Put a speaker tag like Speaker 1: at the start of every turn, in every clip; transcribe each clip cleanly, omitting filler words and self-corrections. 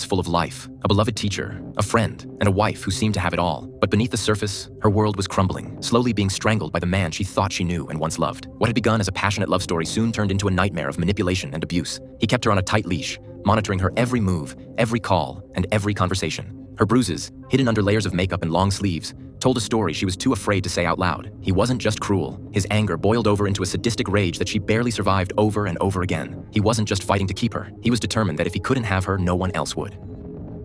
Speaker 1: full of life, a beloved teacher, a friend, and a wife who seemed to have it all. But beneath the surface, her world was crumbling, slowly being strangled by the man she thought she knew and once loved. What had begun as a passionate love story soon turned into a nightmare of manipulation and abuse. He kept her on a tight leash, monitoring her every move, every call, and every conversation. Her bruises, hidden under layers of makeup and long sleeves, told a story she was too afraid to say out loud. He wasn't just cruel. His anger boiled over into a sadistic rage that she barely survived over and over again. He wasn't just fighting to keep her. He was determined that if he couldn't have her, no one else would.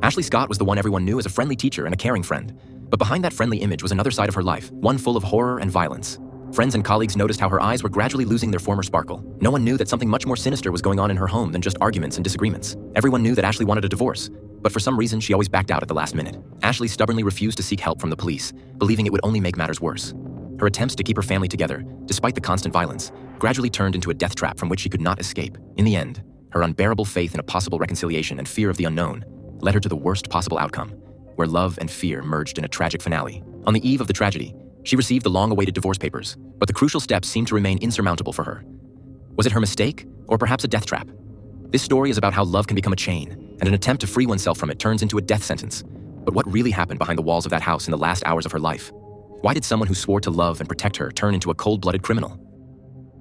Speaker 1: Ashley Scott was the one everyone knew as a friendly teacher and a caring friend. But behind that friendly image was another side of her life, one full of horror and violence. Friends and colleagues noticed how her eyes were gradually losing their former sparkle. No one knew that something much more sinister was going on in her home than just arguments and disagreements. Everyone knew that Ashley wanted a divorce, but for some reason she always backed out at the last minute. Ashley stubbornly refused to seek help from the police, believing it would only make matters worse. Her attempts to keep her family together, despite the constant violence, gradually turned into a death trap from which she could not escape. In the end, her unbearable faith in a possible reconciliation and fear of the unknown led her to the worst possible outcome, where love and fear merged in a tragic finale. On the eve of the tragedy, she received the long-awaited divorce papers, but the crucial steps seemed to remain insurmountable for her. Was it her mistake, or perhaps a death trap? This story is about how love can become a chain, and an attempt to free oneself from it turns into a death sentence. But what really happened behind the walls of that house in the last hours of her life? Why did someone who swore to love and protect her turn into a cold-blooded criminal?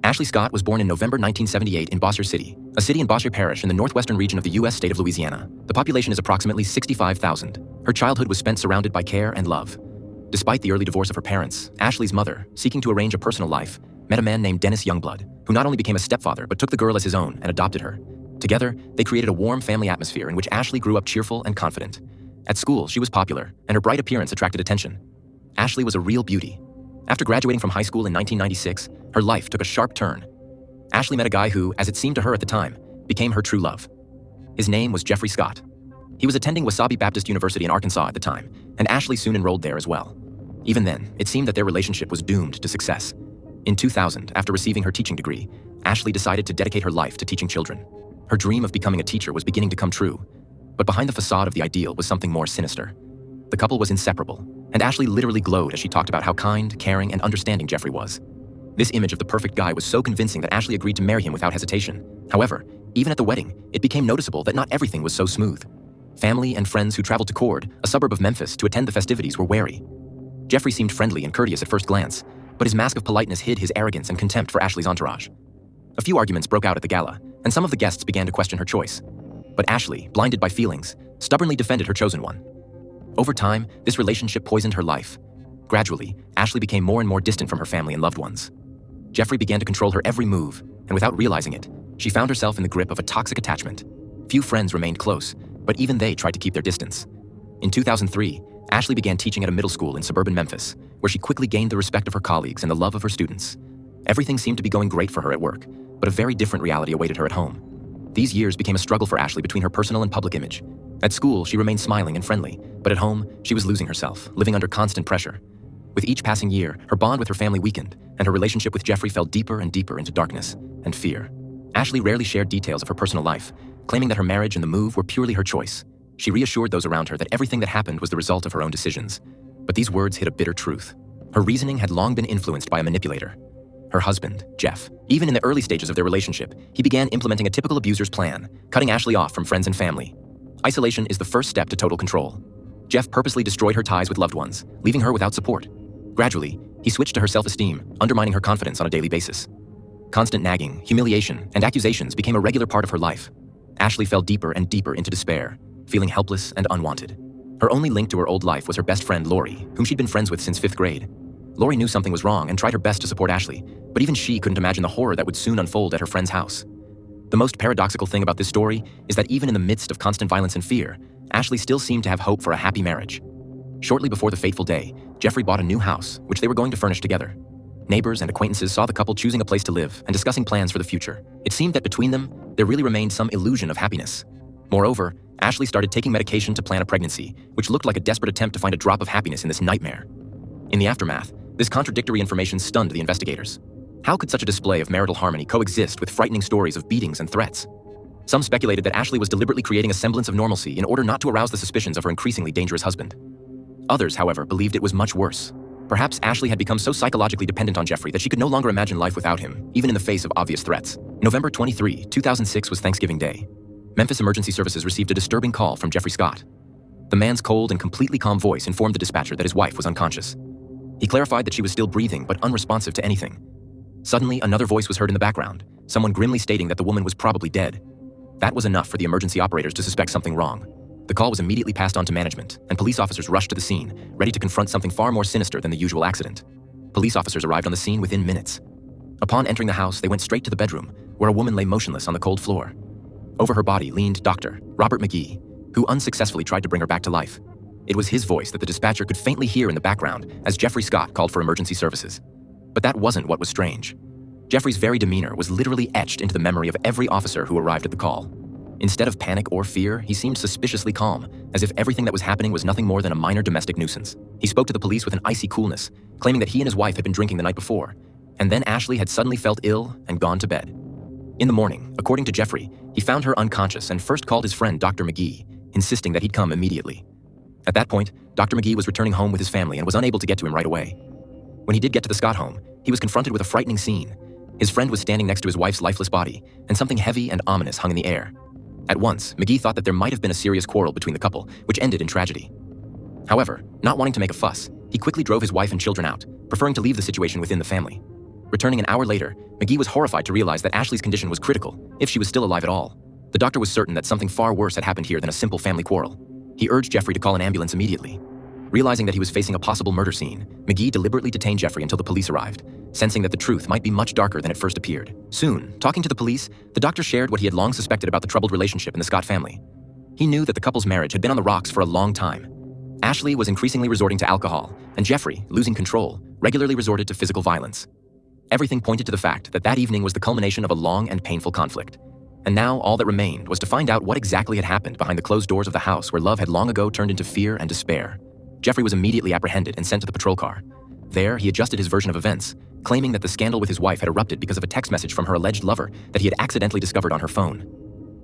Speaker 1: Ashley Scott was born in November 1978 in Bossier City, a city in Bossier Parish in the northwestern region of the U.S. state of Louisiana. The population is approximately 65,000. Her childhood was spent surrounded by care and love. Despite the early divorce of her parents, Ashley's mother, seeking to arrange a personal life, met a man named Dennis Youngblood, who not only became a stepfather but took the girl as his own and adopted her. Together, they created a warm family atmosphere in which Ashley grew up cheerful and confident. At school, she was popular, and her bright appearance attracted attention. Ashley was a real beauty. After graduating from high school in 1996, her life took a sharp turn. Ashley met a guy who, as it seemed to her at the time, became her true love. His name was Jeffrey Scott. He was attending Wasabi Baptist University in Arkansas at the time, and Ashley soon enrolled there as well. Even then, it seemed that their relationship was doomed to success. In 2000, after receiving her teaching degree, Ashley decided to dedicate her life to teaching children. Her dream of becoming a teacher was beginning to come true, but behind the facade of the ideal was something more sinister. The couple was inseparable, and Ashley literally glowed as she talked about how kind, caring, and understanding Jeffrey was. This image of the perfect guy was so convincing that Ashley agreed to marry him without hesitation. However, even at the wedding, it became noticeable that not everything was so smooth. Family and friends who traveled to Cord, a suburb of Memphis, to attend the festivities were wary. Jeffrey seemed friendly and courteous at first glance, but his mask of politeness hid his arrogance and contempt for Ashley's entourage. A few arguments broke out at the gala, and some of the guests began to question her choice. But Ashley, blinded by feelings, stubbornly defended her chosen one. Over time, this relationship poisoned her life. Gradually, Ashley became more and more distant from her family and loved ones. Jeffrey began to control her every move, and without realizing it, she found herself in the grip of a toxic attachment. Few friends remained close, but even they tried to keep their distance. In 2003, Ashley began teaching at a middle school in suburban Memphis, where she quickly gained the respect of her colleagues and the love of her students. Everything seemed to be going great for her at work, but a very different reality awaited her at home. These years became a struggle for Ashley between her personal and public image. At school, she remained smiling and friendly, but at home, she was losing herself, living under constant pressure. With each passing year, her bond with her family weakened, and her relationship with Jeffrey fell deeper and deeper into darkness and fear. Ashley rarely shared details of her personal life, claiming that her marriage and the move were purely her choice. She reassured those around her that everything that happened was the result of her own decisions. But these words hid a bitter truth. Her reasoning had long been influenced by a manipulator. Her husband, Jeff. Even in the early stages of their relationship, he began implementing a typical abuser's plan, cutting Ashley off from friends and family. Isolation is the first step to total control. Jeff purposely destroyed her ties with loved ones, leaving her without support. Gradually, he switched to her self-esteem, undermining her confidence on a daily basis. Constant nagging, humiliation, and accusations became a regular part of her life. Ashley fell deeper and deeper into despair, feeling helpless and unwanted. Her only link to her old life was her best friend, Lori, whom she'd been friends with since 5th grade. Lori knew something was wrong and tried her best to support Ashley, but even she couldn't imagine the horror that would soon unfold at her friend's house. The most paradoxical thing about this story is that even in the midst of constant violence and fear, Ashley still seemed to have hope for a happy marriage. Shortly before the fateful day, Jeffrey bought a new house, which they were going to furnish together. Neighbors and acquaintances saw the couple choosing a place to live and discussing plans for the future. It seemed that between them, there really remained some illusion of happiness. Moreover, Ashley started taking medication to plan a pregnancy, which looked like a desperate attempt to find a drop of happiness in this nightmare. In the aftermath, this contradictory information stunned the investigators. How could such a display of marital harmony coexist with frightening stories of beatings and threats? Some speculated that Ashley was deliberately creating a semblance of normalcy in order not to arouse the suspicions of her increasingly dangerous husband. Others, however, believed it was much worse. Perhaps Ashley had become so psychologically dependent on Jeffrey that she could no longer imagine life without him, even in the face of obvious threats. November 23, 2006 was Thanksgiving Day. Memphis Emergency Services received a disturbing call from Jeffrey Scott. The man's cold and completely calm voice informed the dispatcher that his wife was unconscious. He clarified that she was still breathing but unresponsive to anything. Suddenly, another voice was heard in the background, someone grimly stating that the woman was probably dead. That was enough for the emergency operators to suspect something wrong. The call was immediately passed on to management, and police officers rushed to the scene, ready to confront something far more sinister than the usual accident. Police officers arrived on the scene within minutes. Upon entering the house, they went straight to the bedroom, where a woman lay motionless on the cold floor. Over her body leaned Dr. Robert McGee, who unsuccessfully tried to bring her back to life. It was his voice that the dispatcher could faintly hear in the background as Jeffrey Scott called for emergency services. But that wasn't what was strange. Jeffrey's very demeanor was literally etched into the memory of every officer who arrived at the call. Instead of panic or fear, he seemed suspiciously calm, as if everything that was happening was nothing more than a minor domestic nuisance. He spoke to the police with an icy coolness, claiming that he and his wife had been drinking the night before, and then Ashley had suddenly felt ill and gone to bed. In the morning, according to Jeffrey, he found her unconscious and first called his friend Dr. McGee, insisting that he'd come immediately. At that point, Dr. McGee was returning home with his family and was unable to get to him right away. When he did get to the Scott home, he was confronted with a frightening scene. His friend was standing next to his wife's lifeless body, and something heavy and ominous hung in the air. At once, McGee thought that there might have been a serious quarrel between the couple, which ended in tragedy. However, not wanting to make a fuss, he quickly drove his wife and children out, preferring to leave the situation within the family. Returning an hour later, McGee was horrified to realize that Ashley's condition was critical, if she was still alive at all. The doctor was certain that something far worse had happened here than a simple family quarrel. He urged Jeffrey to call an ambulance immediately. Realizing that he was facing a possible murder scene, McGee deliberately detained Jeffrey until the police arrived, sensing that the truth might be much darker than it first appeared. Soon, talking to the police, the doctor shared what he had long suspected about the troubled relationship in the Scott family. He knew that the couple's marriage had been on the rocks for a long time. Ashley was increasingly resorting to alcohol, and Jeffrey, losing control, regularly resorted to physical violence. Everything pointed to the fact that that evening was the culmination of a long and painful conflict. And now all that remained was to find out what exactly had happened behind the closed doors of the house where love had long ago turned into fear and despair. Jeffrey was immediately apprehended and sent to the patrol car. There, he adjusted his version of events, claiming that the scandal with his wife had erupted because of a text message from her alleged lover that he had accidentally discovered on her phone.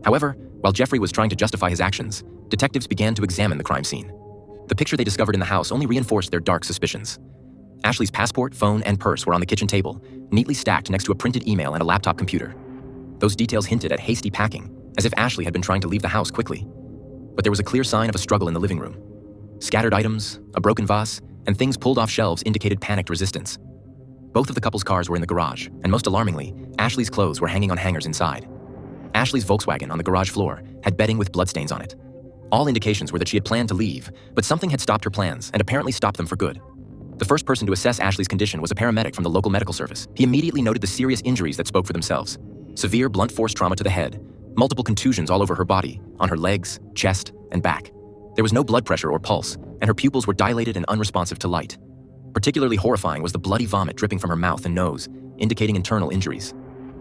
Speaker 1: However, while Jeffrey was trying to justify his actions, detectives began to examine the crime scene. The picture they discovered in the house only reinforced their dark suspicions. Ashley's passport, phone, and purse were on the kitchen table, neatly stacked next to a printed email and a laptop computer. Those details hinted at hasty packing, as if Ashley had been trying to leave the house quickly. But there was a clear sign of a struggle in the living room. Scattered items, a broken vase, and things pulled off shelves indicated panicked resistance. Both of the couple's cars were in the garage, and most alarmingly, Ashley's clothes were hanging on hangers inside. Ashley's Volkswagen on the garage floor had bedding with bloodstains on it. All indications were that she had planned to leave, but something had stopped her plans and apparently stopped them for good. The first person to assess Ashley's condition was a paramedic from the local medical service. He immediately noted the serious injuries that spoke for themselves. Severe blunt force trauma to the head, multiple contusions all over her body, on her legs, chest, and back. There was no blood pressure or pulse, and her pupils were dilated and unresponsive to light. Particularly horrifying was the bloody vomit dripping from her mouth and nose, indicating internal injuries.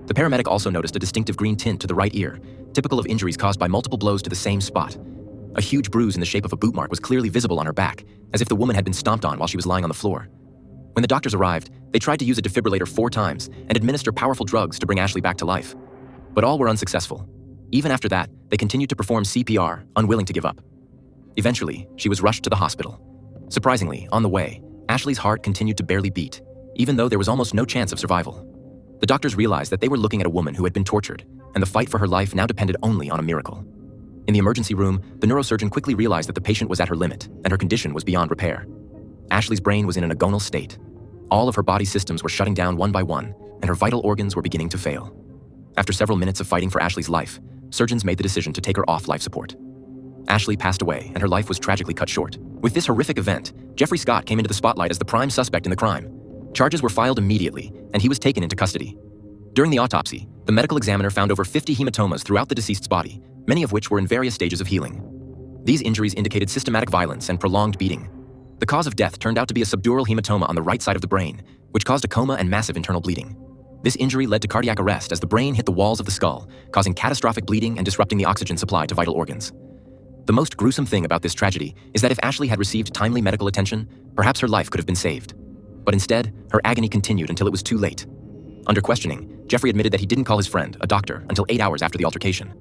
Speaker 1: The paramedic also noticed a distinctive green tint to the right ear, typical of injuries caused by multiple blows to the same spot. A huge bruise in the shape of a boot mark was clearly visible on her back, as if the woman had been stomped on while she was lying on the floor. When the doctors arrived, they tried to use a defibrillator 4 times and administer powerful drugs to bring Ashley back to life. But all were unsuccessful. Even after that, they continued to perform CPR, unwilling to give up. Eventually, she was rushed to the hospital. Surprisingly, on the way, Ashley's heart continued to barely beat, even though there was almost no chance of survival. The doctors realized that they were looking at a woman who had been tortured, and the fight for her life now depended only on a miracle. In the emergency room, the neurosurgeon quickly realized that the patient was at her limit, and her condition was beyond repair. Ashley's brain was in an agonal state. All of her body systems were shutting down one by one, and her vital organs were beginning to fail. After several minutes of fighting for Ashley's life, surgeons made the decision to take her off life support. Ashley passed away, and her life was tragically cut short. With this horrific event, Jeffrey Scott came into the spotlight as the prime suspect in the crime. Charges were filed immediately, and he was taken into custody. During the autopsy, the medical examiner found over 50 hematomas throughout the deceased's body, many of which were in various stages of healing. These injuries indicated systematic violence and prolonged beating. The cause of death turned out to be a subdural hematoma on the right side of the brain, which caused a coma and massive internal bleeding. This injury led to cardiac arrest as the brain hit the walls of the skull, causing catastrophic bleeding and disrupting the oxygen supply to vital organs. The most gruesome thing about this tragedy is that if Ashley had received timely medical attention, perhaps her life could have been saved. But instead, her agony continued until it was too late. Under questioning, Jeffrey admitted that he didn't call his friend, a doctor, until 8 hours after the altercation.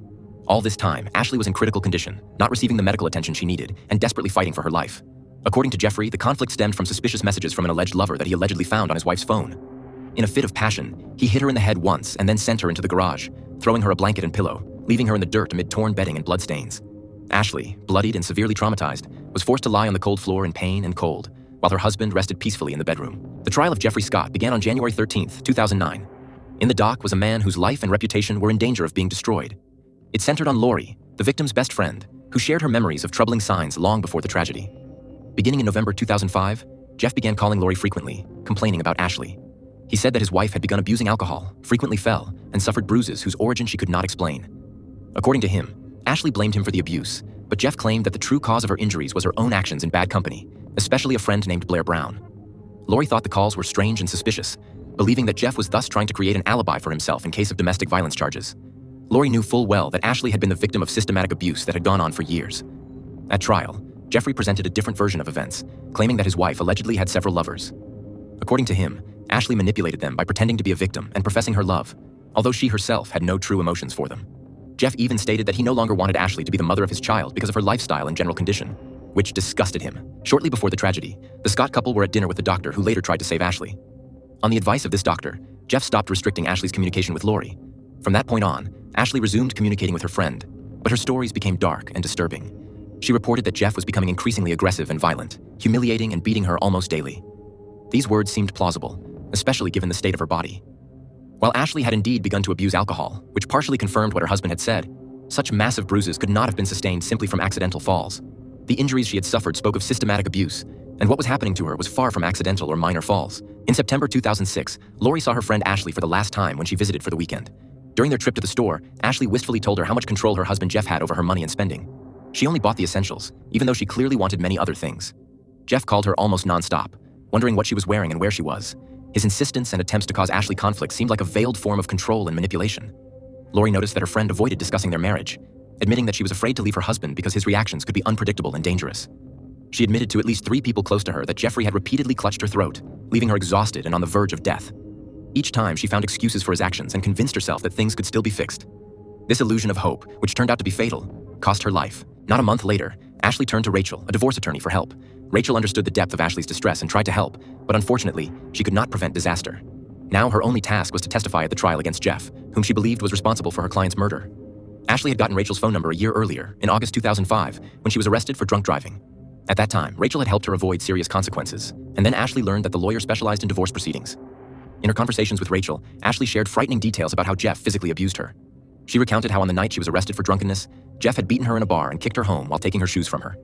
Speaker 1: All this time, Ashley was in critical condition, not receiving the medical attention she needed, and desperately fighting for her life. According to Jeffrey, the conflict stemmed from suspicious messages from an alleged lover that he allegedly found on his wife's phone. In a fit of passion, he hit her in the head once and then sent her into the garage, throwing her a blanket and pillow, leaving her in the dirt amid torn bedding and bloodstains. Ashley, bloodied and severely traumatized, was forced to lie on the cold floor in pain and cold, while her husband rested peacefully in the bedroom. The trial of Jeffrey Scott began on January 13, 2009. In the dock was a man whose life and reputation were in danger of being destroyed. It centered on Lori, the victim's best friend, who shared her memories of troubling signs long before the tragedy. Beginning in November 2005, Jeff began calling Lori frequently, complaining about Ashley. He said that his wife had begun abusing alcohol, frequently fell, and suffered bruises whose origin she could not explain. According to him, Ashley blamed him for the abuse, but Jeff claimed that the true cause of her injuries was her own actions in bad company, especially a friend named Blair Brown. Lori thought the calls were strange and suspicious, believing that Jeff was thus trying to create an alibi for himself in case of domestic violence charges. Lori knew full well that Ashley had been the victim of systematic abuse that had gone on for years. At trial, Jeffrey presented a different version of events, claiming that his wife allegedly had several lovers. According to him, Ashley manipulated them by pretending to be a victim and professing her love, although she herself had no true emotions for them. Jeff even stated that he no longer wanted Ashley to be the mother of his child because of her lifestyle and general condition, which disgusted him. Shortly before the tragedy, the Scott couple were at dinner with a doctor who later tried to save Ashley. On the advice of this doctor, Jeff stopped restricting Ashley's communication with Lori. From that point on, Ashley resumed communicating with her friend, but her stories became dark and disturbing. She reported that Jeff was becoming increasingly aggressive and violent, humiliating and beating her almost daily. These words seemed plausible, especially given the state of her body. While Ashley had indeed begun to abuse alcohol, which partially confirmed what her husband had said, such massive bruises could not have been sustained simply from accidental falls. The injuries she had suffered spoke of systematic abuse, and what was happening to her was far from accidental or minor falls. In September 2006, Lori saw her friend Ashley for the last time when she visited for the weekend. During their trip to the store, Ashley wistfully told her how much control her husband Jeff had over her money and spending. She only bought the essentials, even though she clearly wanted many other things. Jeff called her almost non-stop, wondering what she was wearing and where she was. His insistence and attempts to cause Ashley conflict seemed like a veiled form of control and manipulation. Lori noticed that her friend avoided discussing their marriage, admitting that she was afraid to leave her husband because his reactions could be unpredictable and dangerous. She admitted to at least 3 people close to her that Jeffrey had repeatedly clutched her throat, leaving her exhausted and on the verge of death. Each time, she found excuses for his actions and convinced herself that things could still be fixed. This illusion of hope, which turned out to be fatal, cost her life. Not a month later, Ashley turned to Rachel, a divorce attorney, for help. Rachel understood the depth of Ashley's distress and tried to help, but unfortunately, she could not prevent disaster. Now her only task was to testify at the trial against Jeff, whom she believed was responsible for her client's murder. Ashley had gotten Rachel's phone number a year earlier, in August 2005, when she was arrested for drunk driving. At that time, Rachel had helped her avoid serious consequences, and then Ashley learned that the lawyer specialized in divorce proceedings. In her conversations with Rachel, Ashley shared frightening details about how Jeff physically abused her. She recounted how on the night she was arrested for drunkenness, Jeff had beaten her in a bar and kicked her home while taking her shoes from her.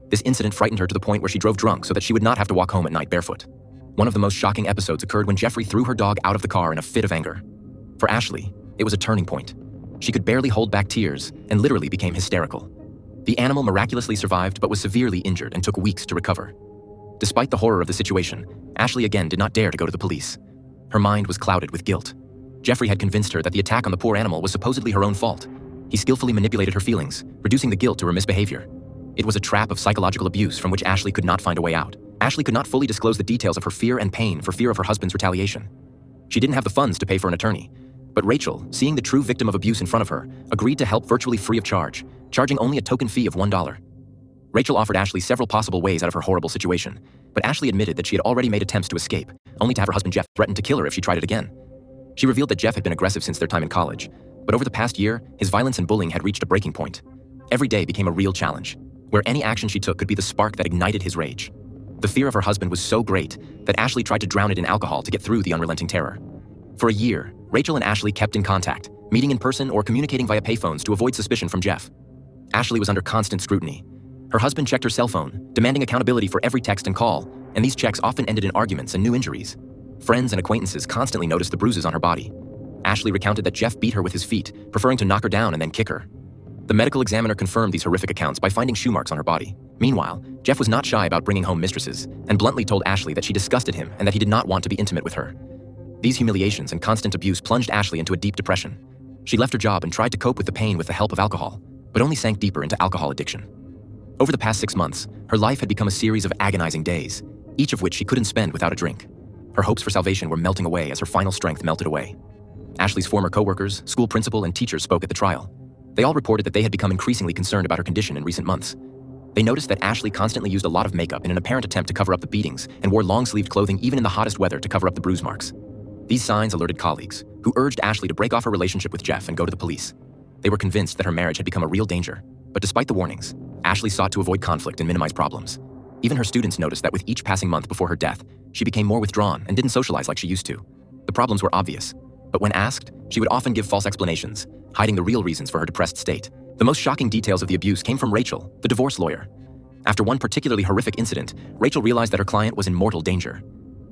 Speaker 1: This incident frightened her to the point where she drove drunk so that she would not have to walk home at night barefoot. One of the most shocking episodes occurred when Jeffrey threw her dog out of the car in a fit of anger. For Ashley, it was a turning point. She could barely hold back tears and literally became hysterical. The animal miraculously survived but was severely injured and took weeks to recover. Despite the horror of the situation, Ashley again did not dare to go to the police. Her mind was clouded with guilt. Jeffrey had convinced her that the attack on the poor animal was supposedly her own fault. He skillfully manipulated her feelings, reducing the guilt to her misbehavior. It was a trap of psychological abuse from which Ashley could not find a way out. Ashley could not fully disclose the details of her fear and pain for fear of her husband's retaliation. She didn't have the funds to pay for an attorney. But Rachel, seeing the true victim of abuse in front of her, agreed to help virtually free of charge, charging only a token fee of $1. Rachel offered Ashley several possible ways out of her horrible situation, but Ashley admitted that she had already made attempts to escape, only to have her husband Jeff threaten to kill her if she tried it again. She revealed that Jeff had been aggressive since their time in college, but over the past year, his violence and bullying had reached a breaking point. Every day became a real challenge, where any action she took could be the spark that ignited his rage. The fear of her husband was so great that Ashley tried to drown it in alcohol to get through the unrelenting terror. For a year, Rachel and Ashley kept in contact, meeting in person or communicating via payphones to avoid suspicion from Jeff. Ashley was under constant scrutiny. Her husband checked her cell phone, demanding accountability for every text and call, and these checks often ended in arguments and new injuries. Friends and acquaintances constantly noticed the bruises on her body. Ashley recounted that Jeff beat her with his feet, preferring to knock her down and then kick her. The medical examiner confirmed these horrific accounts by finding shoe marks on her body. Meanwhile, Jeff was not shy about bringing home mistresses, and bluntly told Ashley that she disgusted him and that he did not want to be intimate with her. These humiliations and constant abuse plunged Ashley into a deep depression. She left her job and tried to cope with the pain with the help of alcohol, but only sank deeper into alcohol addiction. Over the past 6 months, her life had become a series of agonizing days, each of which she couldn't spend without a drink. Her hopes for salvation were melting away as her final strength melted away. Ashley's former coworkers, school principal, and teachers spoke at the trial. They all reported that they had become increasingly concerned about her condition in recent months. They noticed that Ashley constantly used a lot of makeup in an apparent attempt to cover up the beatings and wore long-sleeved clothing even in the hottest weather to cover up the bruise marks. These signs alerted colleagues, who urged Ashley to break off her relationship with Jeff and go to the police. They were convinced that her marriage had become a real danger. But despite the warnings, Ashley sought to avoid conflict and minimize problems. Even her students noticed that with each passing month before her death, she became more withdrawn and didn't socialize like she used to. The problems were obvious, but when asked, she would often give false explanations, hiding the real reasons for her depressed state. The most shocking details of the abuse came from Rachel, the divorce lawyer. After one particularly horrific incident, Rachel realized that her client was in mortal danger.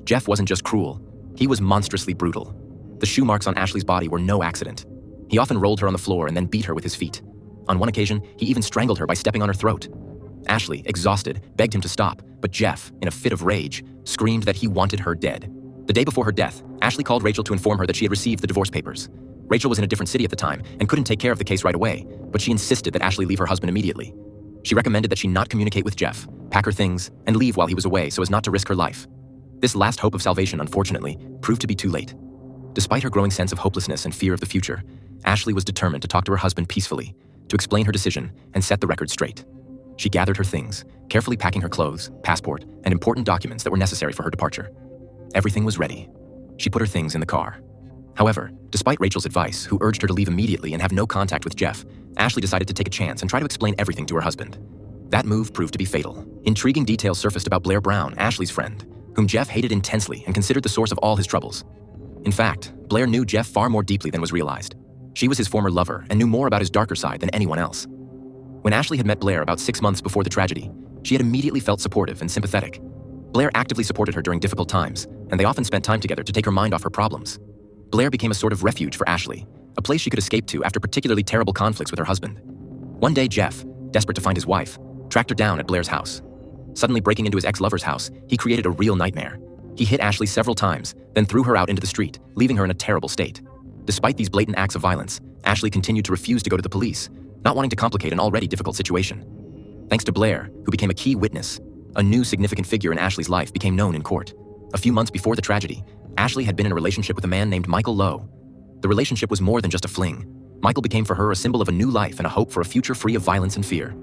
Speaker 1: Jeff wasn't just cruel, he was monstrously brutal. The shoe marks on Ashley's body were no accident. He often rolled her on the floor and then beat her with his feet. On one occasion, he even strangled her by stepping on her throat. Ashley, exhausted, begged him to stop, but Jeff, in a fit of rage, screamed that he wanted her dead. The day before her death, Ashley called Rachel to inform her that she had received the divorce papers. Rachel was in a different city at the time and couldn't take care of the case right away, but she insisted that Ashley leave her husband immediately. She recommended that she not communicate with Jeff, pack her things, and leave while he was away so as not to risk her life. This last hope of salvation, unfortunately, proved to be too late. Despite her growing sense of hopelessness and fear of the future, Ashley was determined to talk to her husband peacefully, to explain her decision and set the record straight. She gathered her things, carefully packing her clothes, passport, and important documents that were necessary for her departure. Everything was ready. She put her things in the car. However, despite Rachel's advice, who urged her to leave immediately and have no contact with Jeff, Ashley decided to take a chance and try to explain everything to her husband. That move proved to be fatal. Intriguing details surfaced about Blair Brown, Ashley's friend, whom Jeff hated intensely and considered the source of all his troubles. In fact, Blair knew Jeff far more deeply than was realized. She was his former lover and knew more about his darker side than anyone else. When Ashley had met Blair about 6 months before the tragedy, she had immediately felt supportive and sympathetic. Blair actively supported her during difficult times, and they often spent time together to take her mind off her problems. Blair became a sort of refuge for Ashley, a place she could escape to after particularly terrible conflicts with her husband. One day, Jeff, desperate to find his wife, tracked her down at Blair's house. Suddenly breaking into his ex-lover's house, he created a real nightmare. He hit Ashley several times, then threw her out into the street, leaving her in a terrible state. Despite these blatant acts of violence, Ashley continued to refuse to go to the police, not wanting to complicate an already difficult situation. Thanks to Blair, who became a key witness, a new significant figure in Ashley's life became known in court. A few months before the tragedy, Ashley had been in a relationship with a man named Michael Lowe. The relationship was more than just a fling. Michael became for her a symbol of a new life and a hope for a future free of violence and fear.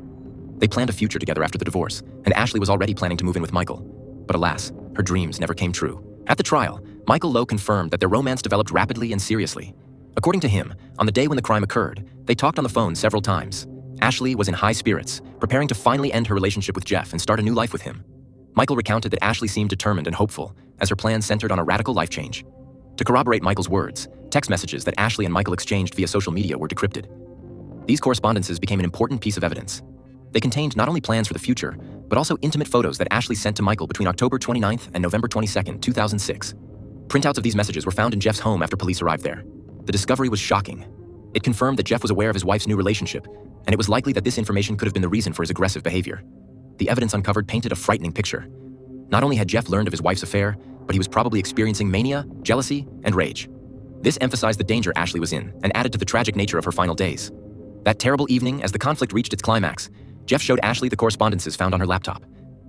Speaker 1: They planned a future together after the divorce, and Ashley was already planning to move in with Michael. But alas, her dreams never came true. At the trial, Michael Lowe confirmed that their romance developed rapidly and seriously. According to him, on the day when the crime occurred, they talked on the phone several times. Ashley was in high spirits, preparing to finally end her relationship with Jeff and start a new life with him. Michael recounted that Ashley seemed determined and hopeful, as her plan centered on a radical life change. To corroborate Michael's words, text messages that Ashley and Michael exchanged via social media were decrypted. These correspondences became an important piece of evidence. They contained not only plans for the future, but also intimate photos that Ashley sent to Michael between October 29th and November 22nd, 2006. Printouts of these messages were found in Jeff's home after police arrived there. The discovery was shocking. It confirmed that Jeff was aware of his wife's new relationship, and it was likely that this information could have been the reason for his aggressive behavior. The evidence uncovered painted a frightening picture. Not only had Jeff learned of his wife's affair, but he was probably experiencing mania, jealousy, and rage. This emphasized the danger Ashley was in and added to the tragic nature of her final days. That terrible evening, as the conflict reached its climax, Jeff showed Ashley the correspondences found on her laptop.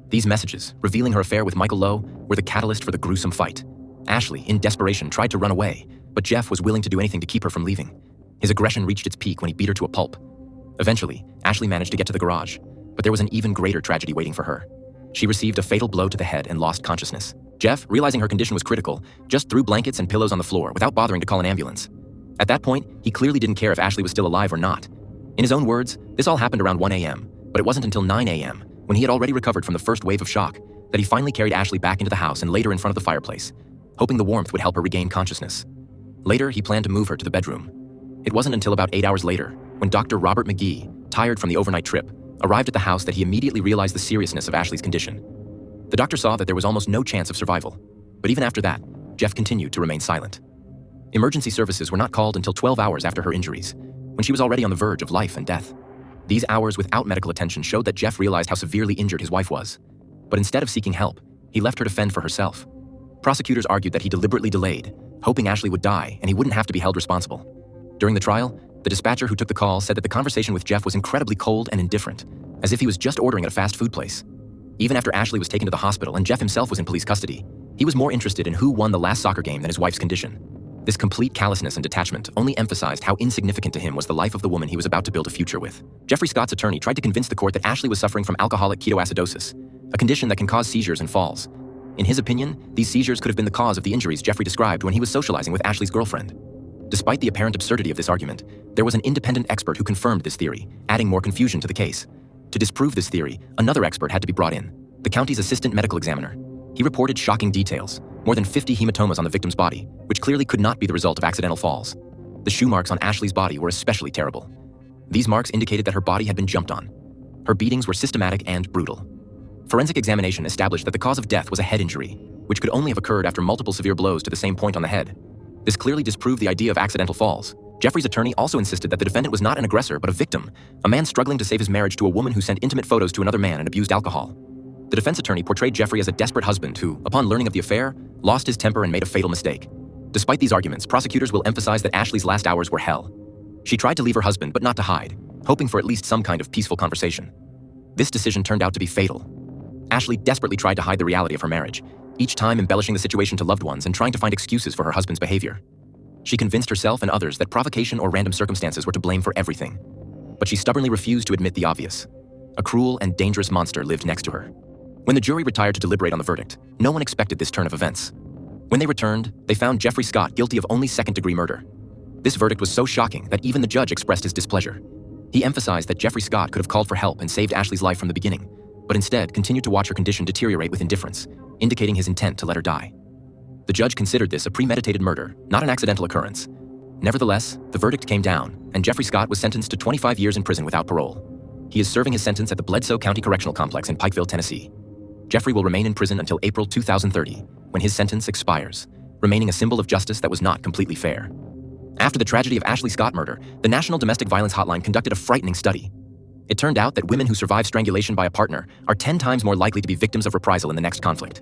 Speaker 1: These messages, revealing her affair with Michael Lowe, were the catalyst for the gruesome fight. Ashley, in desperation, tried to run away, but Jeff was willing to do anything to keep her from leaving. His aggression reached its peak when he beat her to a pulp. Eventually, Ashley managed to get to the garage, but there was an even greater tragedy waiting for her. She received a fatal blow to the head and lost consciousness. Jeff, realizing her condition was critical, just threw blankets and pillows on the floor without bothering to call an ambulance. At that point, he clearly didn't care if Ashley was still alive or not. In his own words, this all happened around 1 a.m., but it wasn't until 9 a.m., when he had already recovered from the first wave of shock, that he finally carried Ashley back into the house and laid her in front of the fireplace, hoping the warmth would help her regain consciousness. Later, he planned to move her to the bedroom. It wasn't until about 8 hours later, when Dr. Robert McGee, tired from the overnight trip, arrived at the house that he immediately realized the seriousness of Ashley's condition. The doctor saw that there was almost no chance of survival, but even after that, Jeff continued to remain silent. Emergency services were not called until 12 hours after her injuries, when she was already on the verge of life and death. These hours without medical attention showed that Jeff realized how severely injured his wife was. But instead of seeking help, he left her to fend for herself. Prosecutors argued that he deliberately delayed, hoping Ashley would die and he wouldn't have to be held responsible. During the trial, the dispatcher who took the call said that the conversation with Jeff was incredibly cold and indifferent, as if he was just ordering at a fast food place. Even after Ashley was taken to the hospital and Jeff himself was in police custody, he was more interested in who won the last soccer game than his wife's condition. This complete callousness and detachment only emphasized how insignificant to him was the life of the woman he was about to build a future with. Jeffrey Scott's attorney tried to convince the court that Ashley was suffering from alcoholic ketoacidosis, a condition that can cause seizures and falls. In his opinion, these seizures could have been the cause of the injuries Jeffrey described when he was socializing with Ashley's girlfriend. Despite the apparent absurdity of this argument, there was an independent expert who confirmed this theory, adding more confusion to the case. To disprove this theory, another expert had to be brought in, the county's assistant medical examiner. He reported shocking details, more than 50 hematomas on the victim's body, which clearly could not be the result of accidental falls. The shoe marks on Ashley's body were especially terrible. These marks indicated that her body had been jumped on. Her beatings were systematic and brutal. Forensic examination established that the cause of death was a head injury, which could only have occurred after multiple severe blows to the same point on the head. This clearly disproved the idea of accidental falls. Jeffrey's attorney also insisted that the defendant was not an aggressor but a victim, a man struggling to save his marriage to a woman who sent intimate photos to another man and abused alcohol. The defense attorney portrayed Jeffrey as a desperate husband who, upon learning of the affair, lost his temper and made a fatal mistake. Despite these arguments, prosecutors will emphasize that Ashley's last hours were hell. She tried to leave her husband but not to hide, hoping for at least some kind of peaceful conversation. This decision turned out to be fatal. Ashley desperately tried to hide the reality of her marriage, each time embellishing the situation to loved ones and trying to find excuses for her husband's behavior. She convinced herself and others that provocation or random circumstances were to blame for everything. But she stubbornly refused to admit the obvious. A cruel and dangerous monster lived next to her. When the jury retired to deliberate on the verdict, no one expected this turn of events. When they returned, they found Jeffrey Scott guilty of only second-degree murder. This verdict was so shocking that even the judge expressed his displeasure. He emphasized that Jeffrey Scott could have called for help and saved Ashley's life from the beginning, but instead continued to watch her condition deteriorate with indifference, indicating his intent to let her die. The judge considered this a premeditated murder, not an accidental occurrence. Nevertheless, the verdict came down, and Jeffrey Scott was sentenced to 25 years in prison without parole. He is serving his sentence at the Bledsoe County Correctional Complex in Pikeville, Tennessee. Jeffrey will remain in prison until April 2030, when his sentence expires, remaining a symbol of justice that was not completely fair. After the tragedy of Ashley Scott murder, the National Domestic Violence Hotline conducted a frightening study. It turned out that women who survive strangulation by a partner are 10 times more likely to be victims of reprisal in the next conflict.